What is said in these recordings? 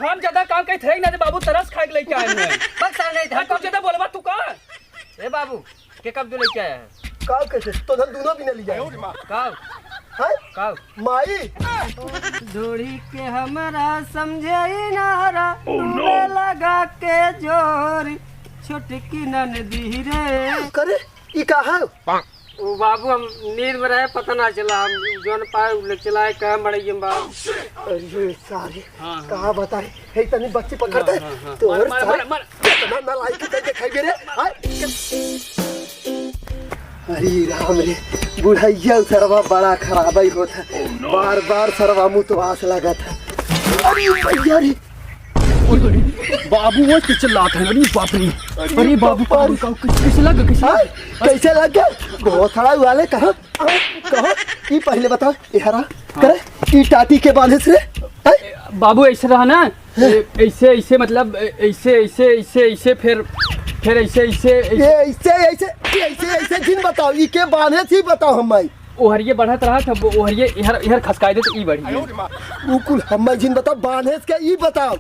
हम ज्यादा काम कहीं थे ना बाबू तरस खाए लेके आए हैं बस सर नहीं था तू ज्यादा बोलबा तू का ए बाबू के कब जो लेके आया है का कैसे तो धन दोनों भी न लिया कब है कब माई जोड़ी के हमरा समझे ही नारा लगा के जोरी छोटकी ननदी रे करे ई का है ओ बाबू हम नींद में रहे पता ना चला हम जोन पाए चलाए कह मड़ई बा अरे सारे कहा बताए हे तनी बच्चे पकड़ते तो और कितना ना लाइक के दिखाई दे रे अरे राम रे बुढ़ैया सरवा बड़ा खराब ही होता बार बार सरवा मुतवास लगा था अरे भैया रे बाबू वो चिल्लाते हैं अरे बाप रे अरे बाबू कैसे लग कैसे लग गया बहुत खड़ा वाले कहा ये पहले बताओ ये हरा करे ई टाटी के बांधे से बाबू ऐसे रहा ना ऐसे ऐसे मतलब ऐसे ऐसे ऐसे ऐसे फिर ऐसे ऐसे ऐसे ऐसे ऐसे ऐसे जिन बताओ ई के बांधे थी बताओ हम ओहरिये बढ़त रहा था ओहरिये इहर खसकाए दे तो ई बढ़ी उकुल हम जिन बताओ बांधे के ई बताओ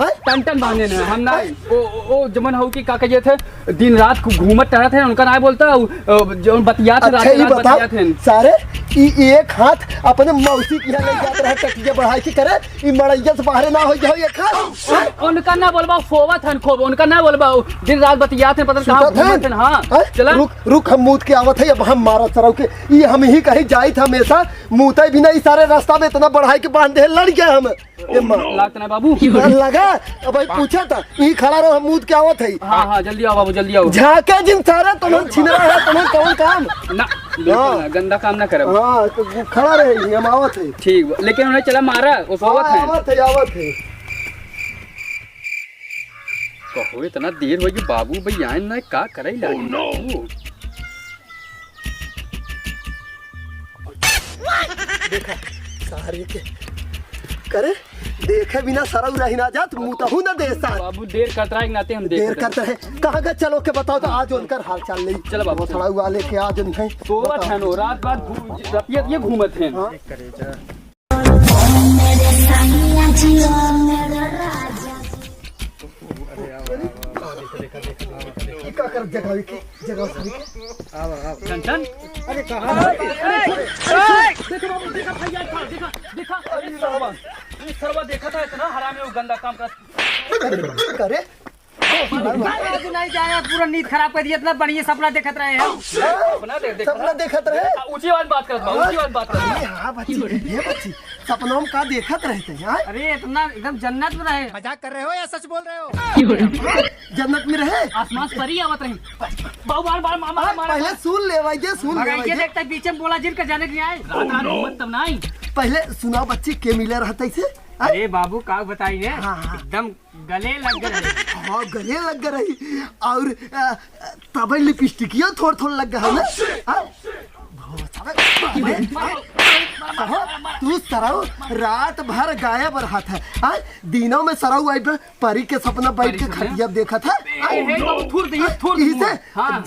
टन टन बांधे न हम ना ओ जमन हो की का कहिए थे दिन रात घूमत रहते हैं उनका ना बोलता जो बतिया थे रात रात बतिया थे सारे ई एक हाथ अपने मौसी की ले जात रहे टटिया बढ़ाई के करे ई मड़ैया से बाहर ना हो जाओ एक हाथ उनका ना बोलबा फोवत हन खूब उनका ना बोलबा दिन रात बतिया थे पता कहां घूमत हैं हां चला रुक हम मूत के आवत है अब हम मारा सरव के ई हम ही कहीं जाई था हमेशा मूते भी नहीं सारे रास्ता में इतना बढ़ाई के बांध दे लड़ गया हम ये लागत ना बाबू लगा अब भाई पूछा था ई खड़ा रहो हम मूत के आवत है हां जल्दी आओ बाबू जल्दी आओ झाके जिन सारा तुम छिना है तुम कौन काम ना गंदा काम ना करे हां तो खड़ा रहे हम आवत है ठीक लेकिन उन्हें चला मारा वो सोवत है आवत है कहो इतना देर हो गई बाबू भई आए ना का करे लागी देखा सारे के करे देखे बिना सरऊ रही ना जात मुतहु ना दे साथ बाबू देर करता है नाते हम देर करते हैं कहां गए चलो के बताओ तो आज उनकर हाल चाल नहीं चलो बाबू सरऊ वाले के आज नहीं सोवत है नो रात रात ये घूमत हैं करे क्या कर जगह की जगह सारी के आओ चंचन अरे कहां देखो बाबू देखा भैया देखा अरे सरवा देखा था इतना हराम है वो गंदा काम कर करे आज नहीं जाया पूरा नींद खराब कर दिया इतना बढ़िया सपना देखत रहे हैं सपना देखत रहे ऊंची आवाज बात कर ऊंची आवाज बात कर हां बच्ची ये बच्ची सपनों में का देखत रहते हैं अरे इतना एकदम जन्नत में रहे मजाक कर रहे हो या सच बोल रहे हो जन्नत में रहे आसमान परी आवत रही बाबू बार मामा पहले सुन लेवाइए सुन ये देखता पीछे बोला जिन का जाने के लिए आए रात मत तब नहीं पहले सुना बच्ची के मिले रहते से अरे बाबू का बताइए एकदम गले लग गए हाँ गले लग गई और तब लिपस्टिकिया थोड़ थोड़ लग गया ना तू सरऊ रात भर गायब रहा था दिनों में सरऊ आई परी के सपना बैठ के खटिया देखा था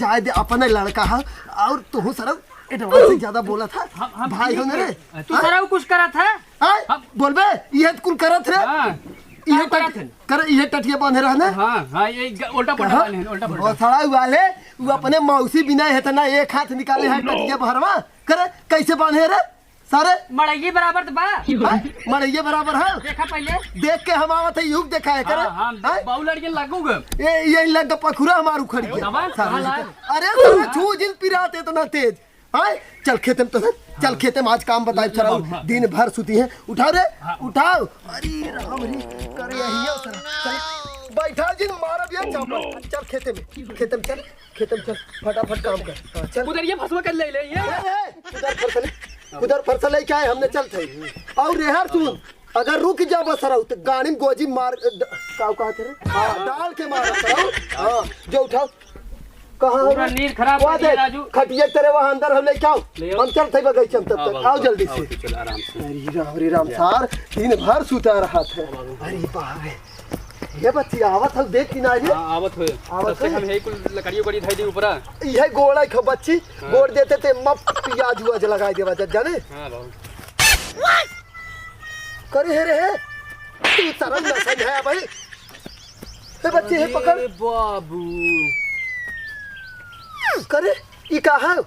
जाए दे अपने लड़का है और तू सरऊ एडवांस से ज्यादा बोला था भाई हो मेरे तू सरऊ कुछ करा था बोलबे ये कुल करत रे ये कर ये टटिया बांधे रहना हां ये उल्टा पल्टा वाले उल्टा पल्टा थोड़ा वाले वो अपने मौसी बिना है तना एक हाथ निकाले है टटिया भरवा करे कैसे बांधे रे सारे मड़ैये बराबर तो बा मड़ैये बराबर है देखा पहले देख के हम आवत है युग देखा है करे हां बाऊ लड़के लगूगा ये लग पखुरा हमार उखड़ गया अरे छू जिन पिराते इतना तेज हाय चल खेते में तो चल खेते में आज काम बताए चलाओ दिन भर सुती है उठाओ रे उठाओ अरे राम रे करे यही चल बैठा जिन मारा भी चापड़ चल खेते में चल फटाफट काम कर चल उधर ये फसवा कर ले ये उधर फरसा लेके आए हमने चल थे और रेहर सुन अगर रुक जा बस रहा तो गाड़ी में गोजी मार का कहते रे हां डाल के मार हां जो उठाओ पूरा नींद खराब हो गया राजू खटिया तेरे वहां अंदर हम लेके आओ हम चलते बगीचे में तब तक आओ जल्दी से चल आराम से अरे राम सार दिन भर सुता रहा था अरे बाप रे ये बच्ची आवत है देख कि ना रे आवत होए सबसे हम हे कुल लकड़ियों बड़ी धाई दी ऊपर ये गोड़ा खो बच्ची गोड़ देते थे मप प्याज हुआ लगाई देवा जाने हां बाबू करे हे रे तू सारा नशा है भाई। हे बच्चे हे पकड़ बाबू करे ई कहा है?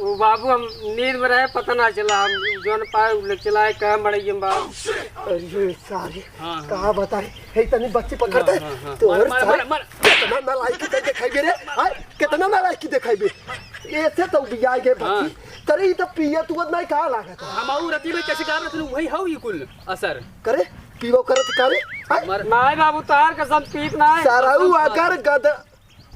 वो बाबू हम नींद में रहे पता ना चला हम जोन पाए चलाए कहाँ बड़े हम बाबू। अरे सारे कहा बताए हे तनी बच्चे पकड़ते तो और कितना नालायकी दे दिखाई रे हां कितना नालायकी दिखाई बे ऐसे तो बिया के बच्ची करे ई तो पिया तू नहीं कहा लागत हम आऊ रति में कैसे काम रखलू वही हौ ई कुल असर करे पीवो करत करे नहीं बाबू तार कसम पीत ना है साराऊ आकर गद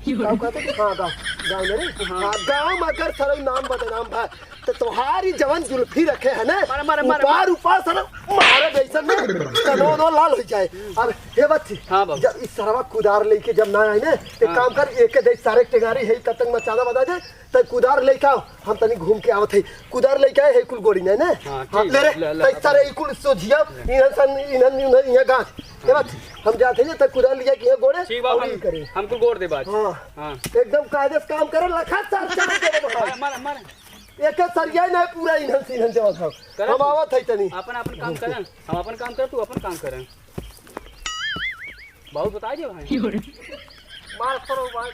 गाँव कहते हाँ गाँव में रे हाँ गाँव में अगर सारा नाम बदनाम था तो तुम्हारी जवान जुल्फी रखे है ना ऊपर ऊपर सारा मारे जैसा ना कनो लाल हो जाए। अब हे बच्ची जब इस सरवा कुदार लेके जब ना आए ना एक काम कर एक दे सारे टेगारी है तब तक मचाना बता दे तो कुदार लेके आओ हम तनी घूम के आवत है कुदार लेके आए है कुल गोड़ी ने ना हां ले रे तो सारे कुल सोझिया इनन ये गाछ हे बच्ची हम जाते हैं तक कुदार लिया कि ये गोड़े ठीक बात हम करे हमको गोड़ दे बात हां एकदम कायदे से काम करे लखा चार चार के मार एक सरिया नहीं पूरा इन्हन सीधन जवाब हम आवत है तनी अपन अपन काम करें हम अपन काम कर तू अपन काम करें बहुत बता दे भाई मार करो बात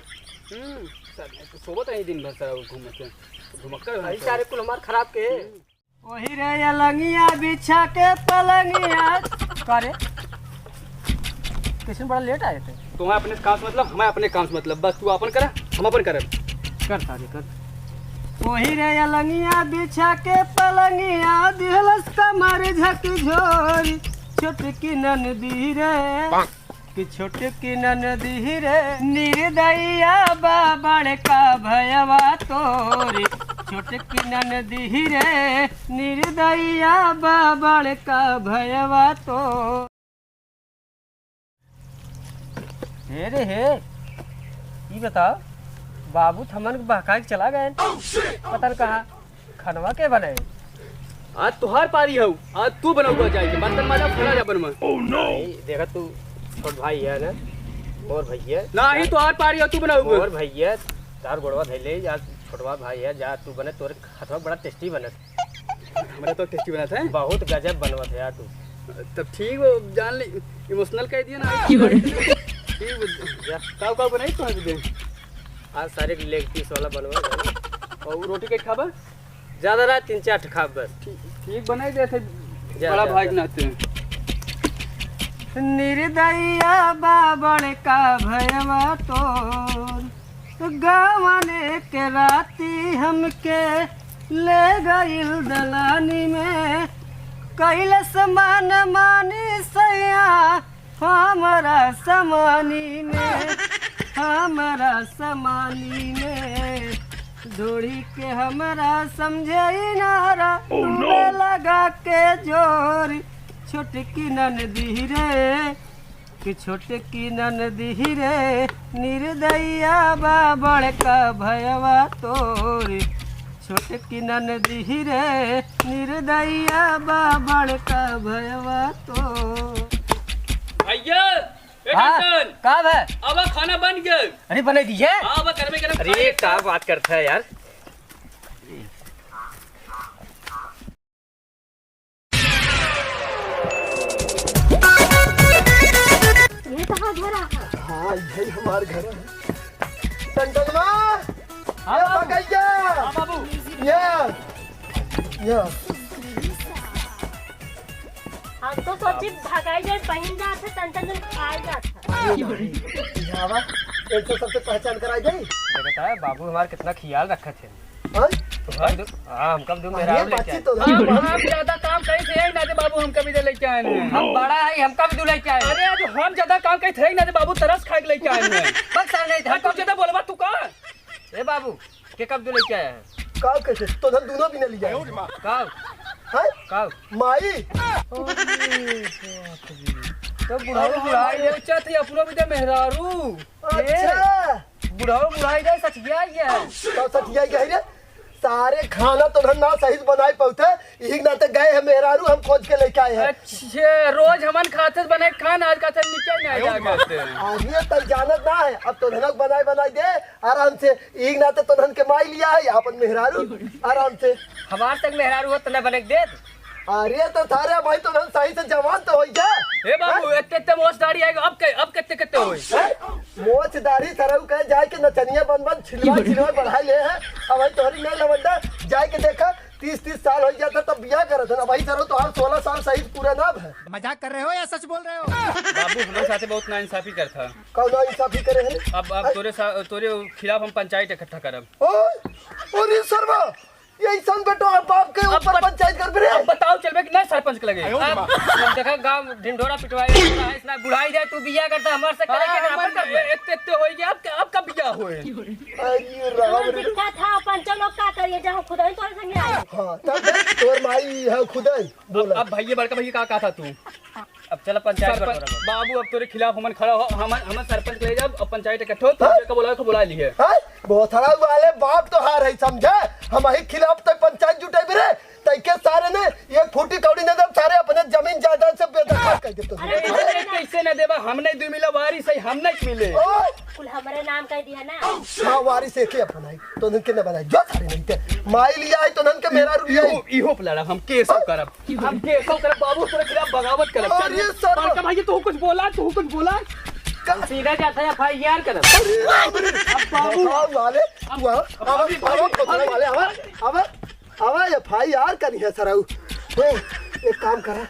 सर सोबत है दिन भर सर घुमक्कर भाई सारे कुल हमार खराब के वही रे अलंगिया बिछा के पलंगिया करे किशन बड़ा लेट आए थे तुम्हें अपने काम से मतलब हमें अपने काम से मतलब बस तू अपन कर हम अपन कर सारे कर वही रे अलंगिया बिछा के पलंगिया दिहलस कमर झक झोरी छोटकी ननदी रे कि छोटकी ननदी रे निर्दया बाबड़ का भयवा तोरी छोटकी ननदी रे निर्दया बाबड़ का भयवा तो हे ये बताओ बाबू थमन बहका के चला गए पता न कहा खनवा के बने आज तुहार पारी हो आज तू बनाऊगा जाएगी बर्तन माजा फुला जा बनवा ओह नो देखा तू छोट भाई है ना मोर भैया नहीं तुहार पारी हो तू बनाऊगा मोर भैया तार गोड़वा धैले या छोटवा भाई है जा तू बने तोरे खतवा बड़ा टेस्टी बनत हमरा तो टेस्टी बनाता है बहुत गजब बनवत है यार तू तब ठीक वो जान ले इमोशनल कह दिया ना ठीक काव बनाई तो दे आज सारे लेग पीस वाला बनवा और रोटी के खाबा ज्यादा ना 3-4 खाब बस ठीक बनाई दे थे बड़ा भाई बनाते हैं निर्दया बाबड़ का भयवा तोर गावने के राती हमके ले गइल दलानी में कैल समान मानी सैया हमारा समानी में हमारा समानी में दौड़ी के हमारा समझे नारा लगा के जोर छोटकी ननदी रे कि छोटकी ननदी रे निर्दया बाबड़ का भयवा तोर छोटकी ननदी रे निर्दया बाबड़ का भयवा तो भैया का है अब खाना बन गया अरे बने दीजिए अब घर में गरम अरे क्या बात करता है यार ये कहाँ घर आ हाँ यही हमार घर है टंटनमा हाँ भैया हाँ बाबू या हम तो सोची भगाई जाए पहन जाते टन खाए जाता यावा ऐसे सबसे पहचान कराई जाई देखता है बाबू हमारा कितना ख्याल रखा थे हां हाँ हम कब दूं मेरा लेके आए तो हम ज्यादा काम कहीं थे ना दे बाबू हम कभी दे लेके आए हैं हम बड़ा है हम कब दूं लेके आए अरे आज हम ज्यादा काम कहीं थे ना दे बाबू तरस खा के लेके आए हैं बस सर नहीं था हम ज्यादा बोलबा तू का ए बाबू के कब दूं लेके आए हैं का कैसे तो धन दोनों भी न ली जाए कब हां कब माई तो बुढ़ाऊ बुढ़ाई ये चत या पूरा भी मेहरारू अच्छा बुढ़ाऊ बुढ़ाई दे सच गया ये तो सटिया गई रे सारे खाना तो धन ना सही बनाई पौते यही नाते गए हैं मेहरारू हम खोज के लेके आए हैं अच्छा रोज हमन खाते बने खान आज का निकल नहीं आया करते आज ये तक जानत ना है अब तो धनक बनाई दे आराम से यही नाते तो धन के माई लिया है अपन मेहरारू आराम से हमार तक मेहरारू हो तो न बने दे अरे तो थारे भाई तो सही से जवान तो हो जा ए बाबू इतने मोच दाढ़ी आएगा अब कितने होए मोच दाढ़ी सरऊ कहे जाए के नचनिया बन छिलवा बढ़ा ले है अब भाई तोहरी नहीं लवंडा जाए के देखा 30 साल हो जाता तब बियाह करत है भाई सरो तो हर 16 साल सही पूरा नाम है। मजाक कर रहे हो या सच बोल रहे हो? बाबू हमारे साथ बहुत नाइंसाफी करता। कौन इंसाफी करे है? अब तोरे खिलाफ हम पंचायत इकट्ठा करब। और सरवा ये सन बेटो बाप के ऊपर पंचायत कर बे। अब बताओ चलबे कि नहीं सरपंच के लगे। अब देखा गांव ढिंढोरा पिटवाए इतना बुढ़ाई जाए तू बियाह करता हमारे से करे के बराबर कर इतने होई गया अब का बियाह होए। अरे राम रे दिखा था पंच लोग का करिए जहां खुद ही तोरे संगे आए। हां तब तोर माई है खुद ही बोल। अब भैया बड़का भैया का था तू अब चल पंचायत बाबू अब तोरे खिलाफ हमन खड़ा हो हम सरपंच ले जाब अब पंचायत इकट्ठा हो तो बुला ली है। बहुत हरा वाले बाप तो हार है समझा हम ही खिलाफ तो पंचायत जुटे बिरे तैके सारे ने एक फूटी कौड़ी न दब सारे अपने जमीन जायदाद से बेदखल कर दे। तो कैसे न देबा हम नहीं 2 मिला वारी सही हम नहीं मिले कुल हमरे नाम कह दिया ना। हां वारी से के अपनाई तो नन के न बनाई जो सारे नहीं थे माई लिया है तो नन के मेरा रुपया इहो लड़ा हम केस करब बाबू तोरे खिलाफ बगावत करब। अरे सर बड़का भैया तू कुछ बोला सीधा जाता है FIR करब। अब बाबू वाले तू अब FIR करी है सरऊ एक काम करा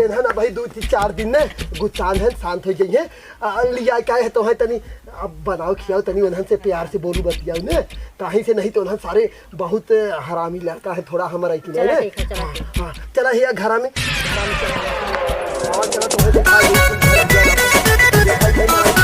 एना ना भाई 2-4 दिन ने गुचान है शांत हो जाइए लिया क्या है तो है तनी अब बनाओ खियाओ तनी उन्हन से प्यार से बोलू बतियाओ ने कहीं से नहीं तो उन्हन सारे बहुत हरामी लड़का है थोड़ा हमारा की नहीं हां चला हिया घर में चला तो